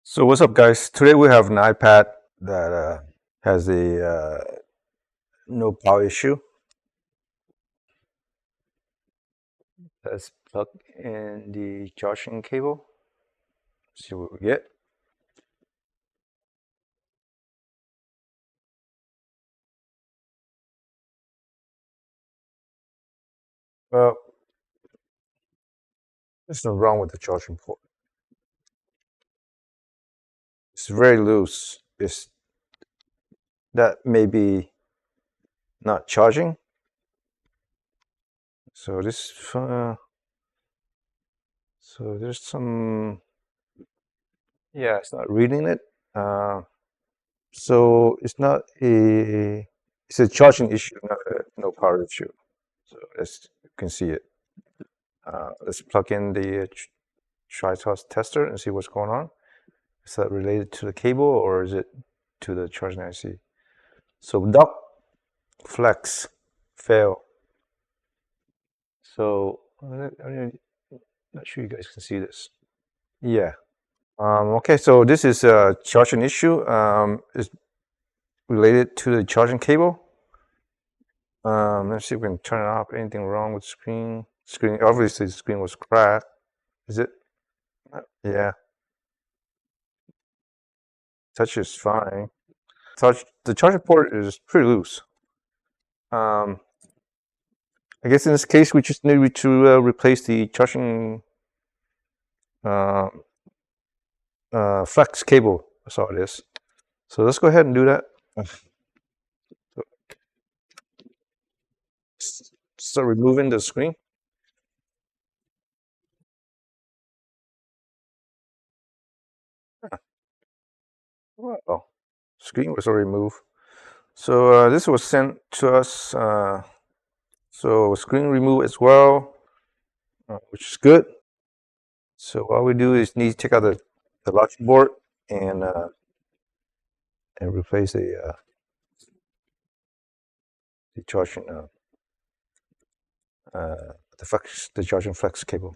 So what's up, guys? Today we have an iPad that has a no power issue. Let's plug in the charging cable. See what we get. Well, there's nothing wrong with the charging port. It's very loose. It's that may be not charging. So this, so there's some, yeah, it's not reading it. So it's not a, it's a charging issue, not a no power issue. So as you can see it. Let's plug in the tri-toss tester and see what's going on. Is that related to the cable or is it to the charging IC? So dock flex fail. So I'm not sure you guys can see this. Yeah. Okay, so this is a charging issue. It's related to the charging cable. Let's see if we can turn it off. Anything wrong with the screen? Screen, obviously the screen was cracked. Is it? Yeah. Touch is fine. The charging port is pretty loose. I guess in this case, we just need to replace the charging uh, flex cable. That's all it is. So let's go ahead and do that. Start removing the screen. Oh, screen was already removed. So this was sent to us. So screen remove as well, which is good. So what we do is need to take out the logic board and replace the charging the charging flex cable.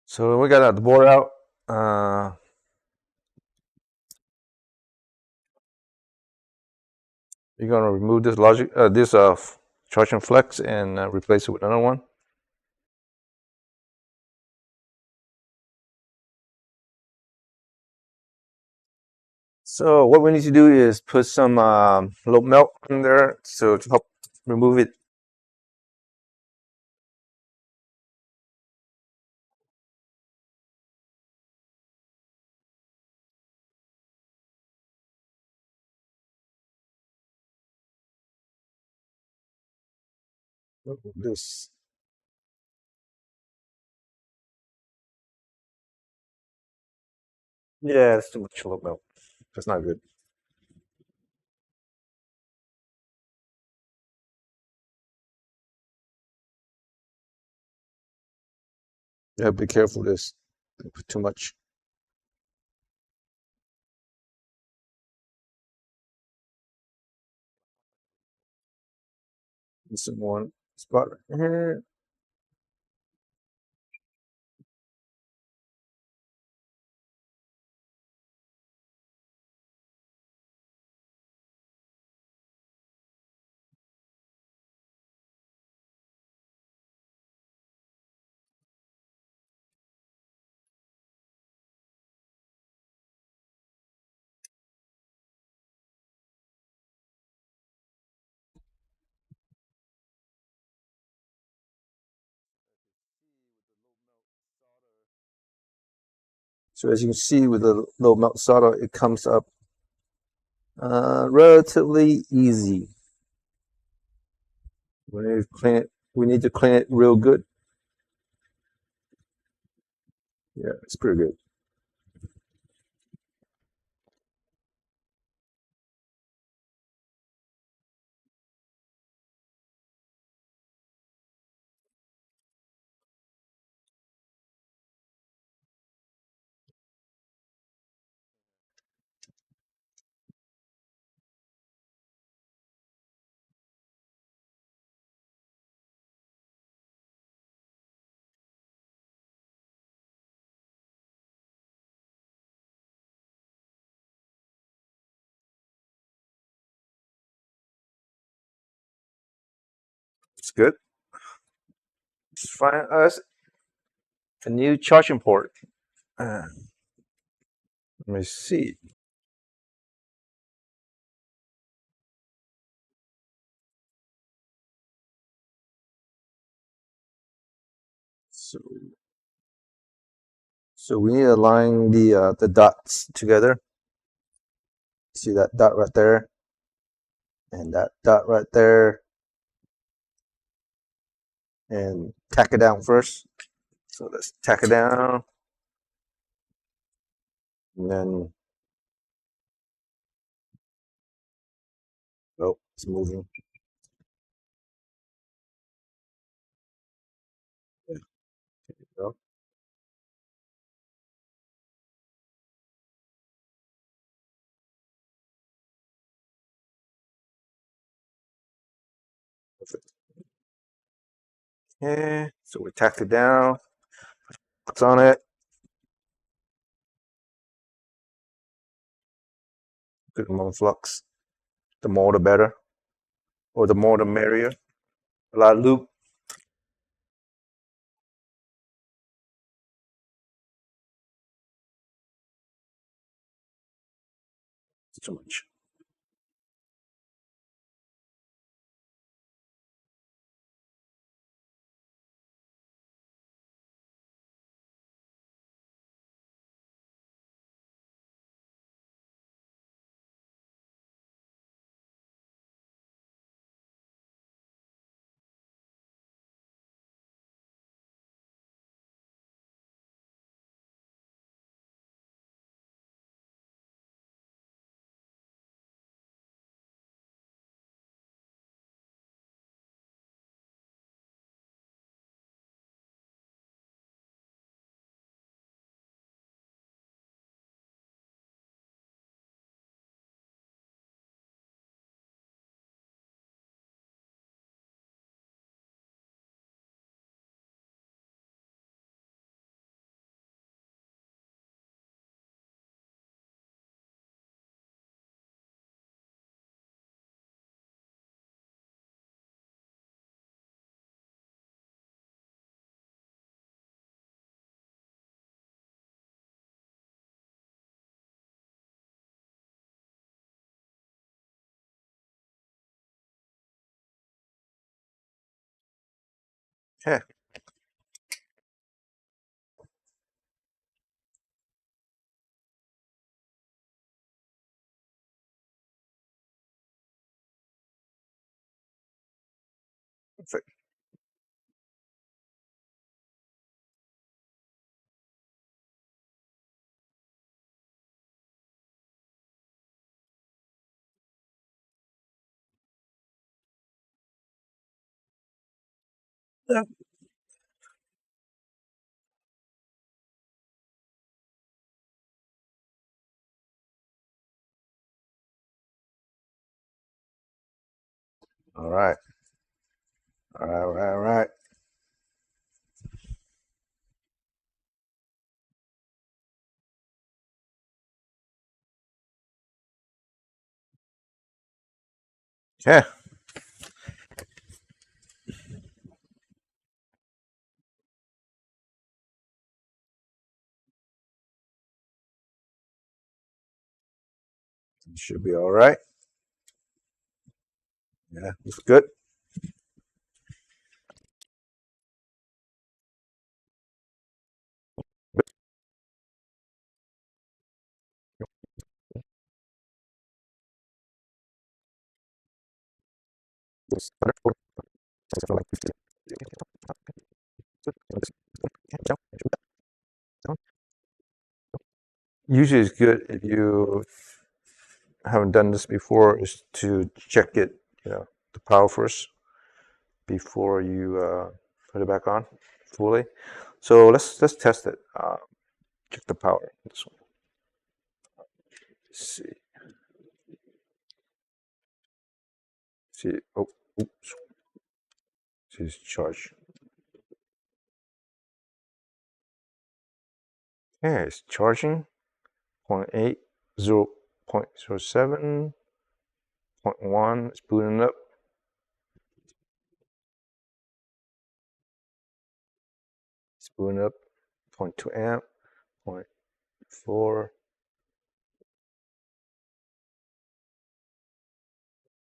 So we got the board out. You're gonna remove this logic, this charging flex, and replace it with another one. So what we need to do is put some low melt in there, so to help remove it. This, yeah, it's too much low melt. That's not good. Yeah, be careful. This don't put too much. This is one spot right here. So as you can see with the low melt solder, it comes up Relatively easy. We need to clean it. We need to clean it real good. Yeah, it's pretty good. It's good. Let's find us a new charging port. Let me see. So, so we need to align the dots together. See that dot right there, and that dot right there, and tack it down first. So let's tack it down, and then oh, it's moving. Yeah, there you go. Perfect. Okay, so we tacked it down. What's on it? Good amount of flux. The more the better, or the more the merrier. A lot of loop. It's too much. Yeah, perfect. Yeah. All right. All right. All right. All right. Yeah. It should be all right. Yeah, it's good. Usually it's good if you haven't done this before is to check it, the power first before you put it back on fully. So let's test it. Check the power. This one. Let's see. See. Oh, oops. See, it's charged. Yeah, it's charging. 0.8, 0.07, 0.1. It's booting up. It's booting up. 0.2 amp. 0.4.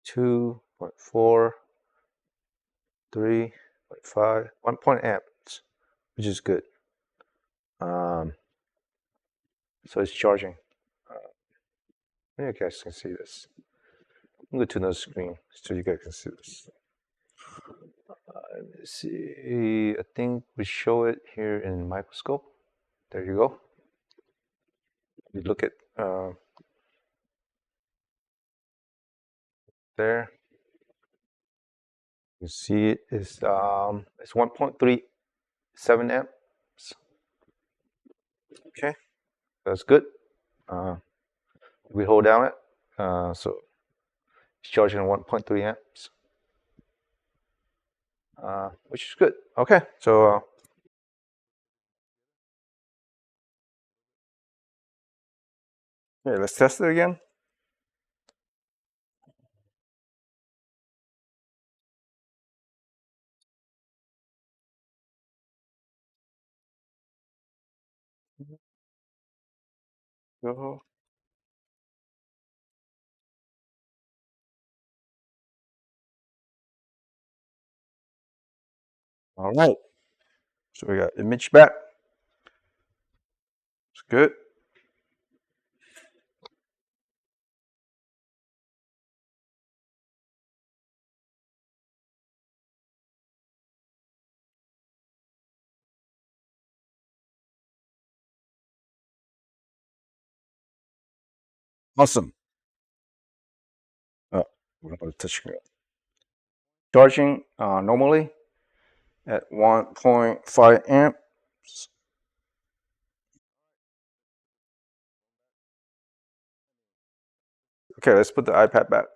2.4. 3.5. 1 point amps, which is good. So it's charging. You guys can see this. I'm going to another screen so you guys can see this. Let's see. I think we show it here in microscope. There you go. You look at there. You see it's 1.37 amps. Okay, that's good. We hold down it, so it's charging 1.3 amps, which is good. Okay, so yeah, let's test it again. Go. All right. So we got image back. It's good. Awesome. Oh, we're going to touch screen. Charging normally at 1.5 amps. Okay, let's put the iPad back.